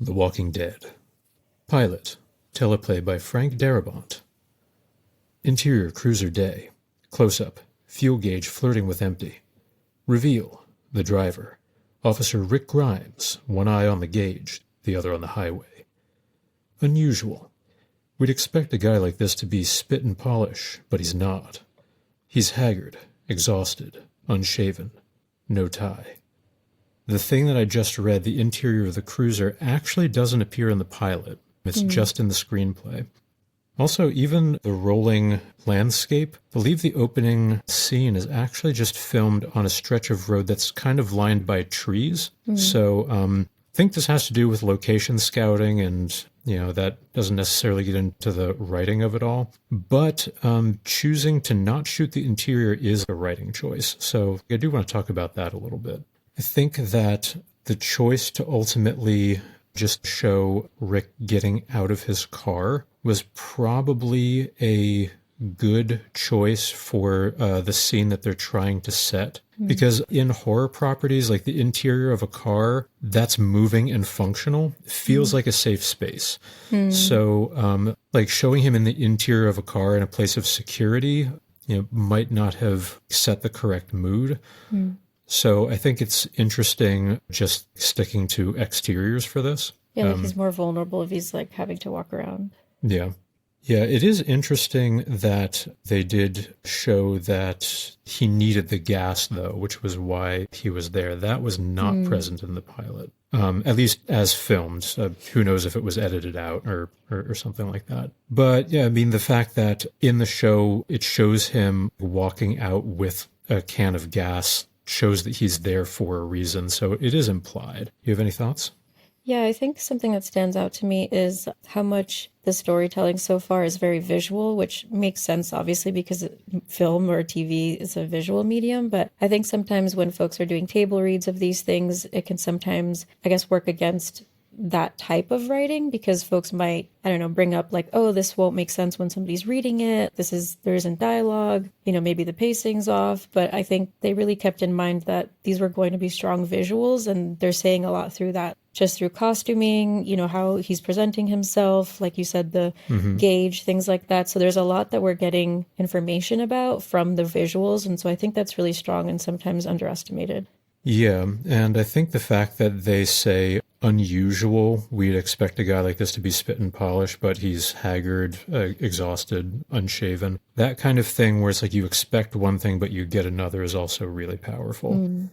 The Walking Dead. Pilot. Teleplay by Frank Darabont. Interior cruiser day. Close-up. Fuel gauge flirting with empty. Reveal. The driver. Officer Rick Grimes, one eye on the gauge, the other on the highway. Unusual. We'd expect a guy like this to be spit and polish, but he's not. He's haggard, exhausted, unshaven, no tie. The thing that I just read, the interior of the cruiser, actually doesn't appear in the pilot. It's just in the screenplay. Also, even the rolling landscape, I believe the opening scene is actually just filmed on a stretch of road that's kind of lined by trees. So I think this has to do with location scouting, and that doesn't necessarily get into the writing of it all. But choosing to not shoot the interior is a writing choice. So I do want to talk about that a little bit. I think that the choice to ultimately just show Rick getting out of his car was probably a good choice for the scene that they're trying to set. Because in horror properties, like the interior of a car that's moving and functional feels like a safe space. So like showing him in the interior of a car in a place of security, might not have set the correct mood. So I think it's interesting just sticking to exteriors for this. Yeah, like he's more vulnerable if he's like having to walk around. Yeah. Yeah, it is interesting that they did show that he needed the gas, though, which was why he was there. That was not present in the pilot, at least as filmed. Who knows if it was edited out or something like that. But yeah, I mean, the fact that in the show, it shows him walking out with a can of gas shows that he's there for a reason. So it is implied. You have any thoughts? Yeah, I think something that stands out to me is how much the storytelling so far is very visual, which makes sense, obviously, because film or TV is a visual medium. But I think sometimes when folks are doing table reads of these things, it can sometimes, I guess, work against that type of writing, because folks might, I don't know, bring up like, oh, this won't make sense when somebody's reading it. There isn't dialogue, maybe the pacing's off. But I think they really kept in mind that these were going to be strong visuals, and they're saying a lot through that, just through costuming, how he's presenting himself, like you said, the gauge, things like that. So there's a lot that we're getting information about from the visuals. And so I think that's really strong and sometimes underestimated. Yeah, and I think the fact that they say unusual, we'd expect a guy like this to be spit and polish, but he's haggard, exhausted, unshaven. That kind of thing where it's like you expect one thing, but you get another is also really powerful.